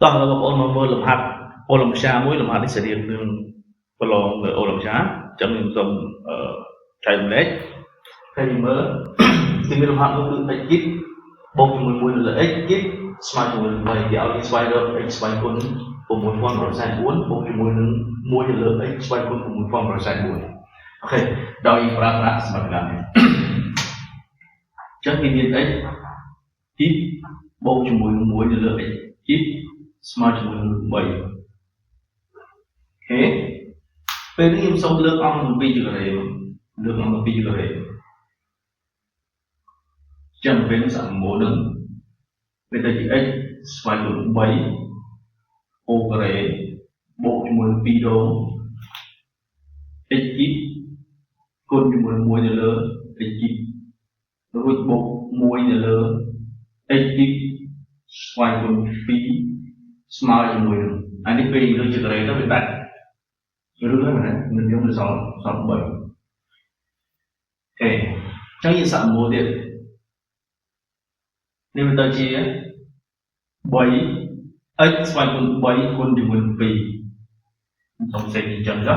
តោះបងប្អូនមកមើលលំហាត់អូឡុំពិសាមួយលំហាត់នេះសេរីរឿងប្រឡងនៅអូឡុំពិសាចាំខ្ញុំសូមចែករំលែកហើយមើលទីមានលំហាត់នោះគឺ x គីបបូកជាមួយ1លើ x គីបស្មើជាមួយនឹង3គេឲ្យស្វែងរក x ស្វែងគុណ6144បូកជាមួយនឹង1លើ x ស្វែងគុណ6144អូខេដោយប្រើប្រាស់សមត្ថភាពនេះចឹងគេមាន x គីបបូកជាមួយនឹង1លើ x គីបស្មើជាមួយនឹង3អូខេពេលនេះខ្ញុំសូមលើកអង្គ7ជាការ៉េលើកអង្គ7ជាការ៉េចាំពេលនេះសាកម៉ូនឹងពេលទៅជា x ស្វែងគុណ3 ôការ៉េបូកជាមួយនឹង2ដង x គីបគុណជាមួយនឹង1ទៅលើ x គីបរួចបូក1ទៅលើ x គីបស្វែងគុណ2ស្មើជាមួយនឹងអានេះពេលលើជាការ៉េទៅវាដាច់ឬហើយមែនមិនយកទៅសល់3អូខេចឹងយើងសាកម៉ូទៀតនេះវាទៅជា 3x ស្វែងគុណ3គុណជាមួយនឹង2ខ្ញុំសេចអញ្ចឹងទៅ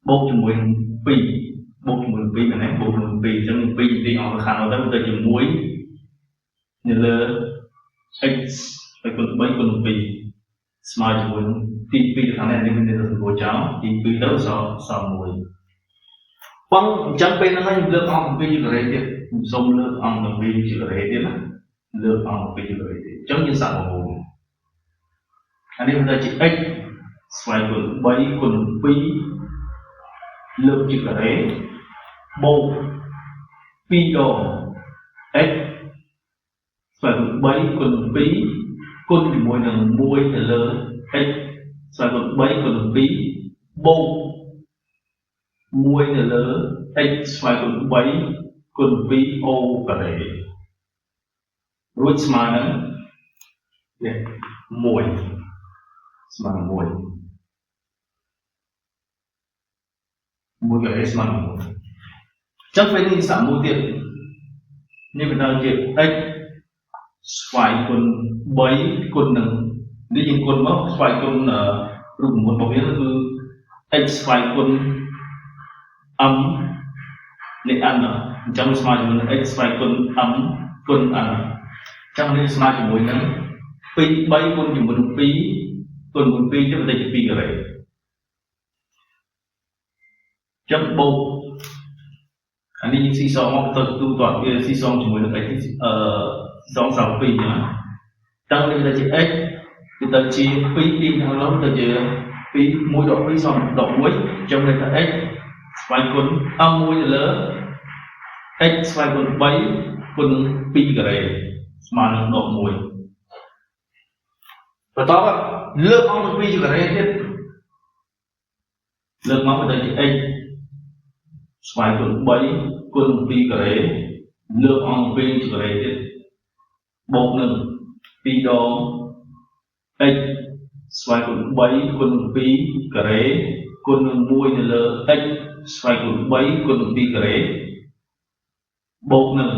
បូកជាមួយនឹង2បូកជាមួយនឹង2មែនទេបូកជាមួយនឹង2អញ្ចឹង2ទីអង្គខាងនោះទៅជា1នៅលើ x ស្វែងគុណ3គុណនឹង2ស្មើជាមួយនឹងទី2ខាងនេះនេះមានទៅសម្រួលចោលទី2ទៅសល់1បងអញ្ចឹងពេលហ្នឹងខ្ញុំលើកអង្គ7ជាការ៉េទៀតខ្ញុំសូមលើកអង្គ7ជាការ៉េទៀតណាលើកអង្គ7ជាការ៉េទៀតអញ្ចឹងយើងសាកមកអានេះវាទៅជា x ស្វែងគុណ3គុណ2លើកជាការ៉េបូក2ដង x ស្វែងគុណ3គុណ2គុណជាមួយនឹង1ទៅលើ x ស្វែងគុណ3គុណ2បូក1ទៅលើ x ស្វែងគុណ3គុណ2 ô ការ៉េរួចស្មើនឹងនេះ1ស្មើនឹង1ការ៉េស្មើនឹង1ចឹងពេលនេះសាកមួយទៀតនេះបន្តជា x ស្វែងគុណ3គុណនឹងនេះយើងគុណមកស្វែងគុណរូបមន្តរបស់វាគឺ x ស្វែងគុណ m នេះ n អញ្ចឹងស្មើជាមួយនឹង x ស្វែងគុណ m គុណ n អញ្ចឹងនេះស្មើជាមួយនឹង3គុណជាមួយនឹង2គុណមួយ2ទៅទៅជា2ការ៉េអញ្ចឹងបូកអានេះយើងស៊ីសងមកទៅទូទាត់វាស៊ីសងជាមួយនឹង x ស៊ីសងសល់2អញ្ចឹងតើនេះទៅជា x វាទៅជា2ទីខាងនោះទៅជា2 1ដក2សងដក1អញ្ចឹងវាថា x ស្វែងគុណ m 1ទៅលើ x ស្វែងគុណ3គុណ2ការ៉េស្មើនឹងដក1បន្តលើកអង្គ2ជាការ៉េទៀតលើកមកទៅជា x ស្វែងគុណ3គុណ2ការ៉េលើកអង្គ2ជាការ៉េទៀតបូកនឹង2ដង x ស្វែងគុណ3គុណ2ការ៉េគុណនឹង1ទៅលើ x ស្វែងគុណ3គុណនឹង2ការ៉េបូកនឹង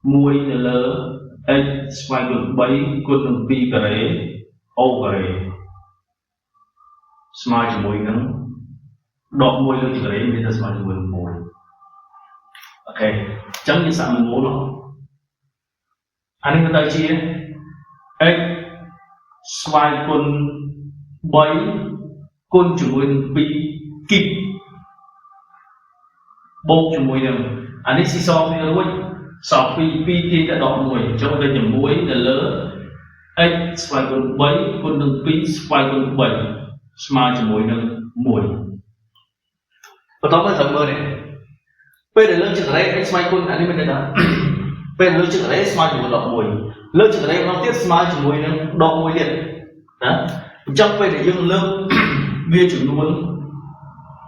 1ទៅលើ x ស្វែងគុណ3គុណនឹង2ការ៉េ ô ការ៉េស្មើជាមួយនឹងដក1លើការ៉េមានតែស្មើជាមួយនឹង1អូខេអញ្ចឹងយើងសាកមួយនោះអានេះទៅជា x ស្វែងគុណ3គុណជាមួយនឹង2គីបបូកជាមួយនឹងអានេះស៊ីសងវារួចសល់2ទាញទៅដក1អញ្ចឹងទៅជា1ទៅលើ x ស្វែងគុណ3គុណនឹង2ស្វែងគុណ3ស្មើជាមួយនឹង1បន្តមកត្រូវមើលនេះពេលដែលលើកជាការ៉េ x ស្វែងគុណអានេះមិនដឹងថាពេលលើកជាការ៉េស្មើជាមួយដក1លើកជាការ៉េម្ដងទៀតស្មើជាមួយនឹងដក1ទៀតណាអញ្ចឹងពេលដែលយើងលើកវាចំនួន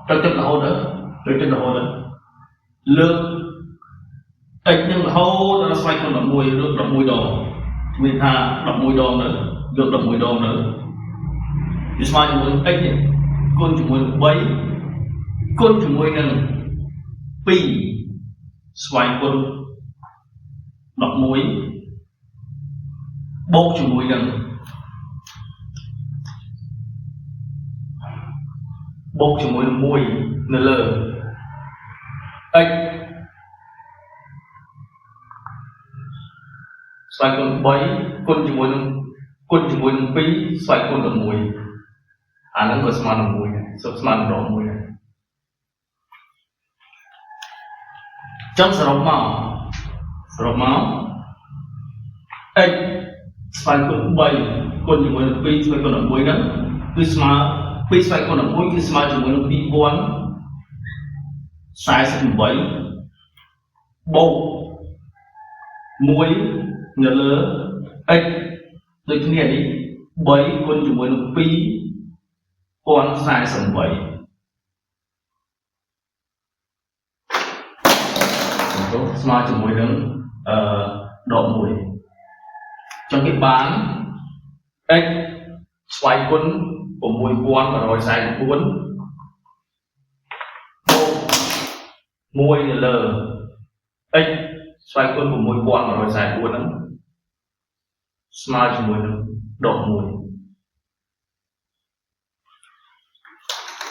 ទៅទឹករហូតទៅលើក x នឹងរហូតដល់ស្វែងគុណ11លើក11ដងមានថា11ដងទៅយក11ដងទៅវាស្មើជាមួយនឹង x នេះគុណជាមួយនឹង3គុណជាមួយនឹង2 ស្វែងគុណ11 បូកជាមួយនឹង1នៅលើ x ស្វ័យគុណ3គុណជាមួយនឹង2ស្វ័យគុណនឹង1អាហ្នឹងក៏ស្មើនឹង1ដែរស្មើនឹងដក1ដែរចុះសរុបមក x ស្វ័យគុណ3គុណជាមួយនឹង2ស្វ័យគុណនឹង1ហ្នឹងគឺស្មើ2ស្វ័យគុណនឹង1គឺស្មើជាមួយនឹង2048បូក1នៅលើ x ដូចគ្នានេះ3គុណជាមួយនឹង2048ស្មើជាមួយនឹងដក1ចុះគេបាន x ស្វ័យគុណ6144បូក1នៅលើ x ស្វ័យគុណ6144ហ្នឹងស្មើជាមួយនឹងដក1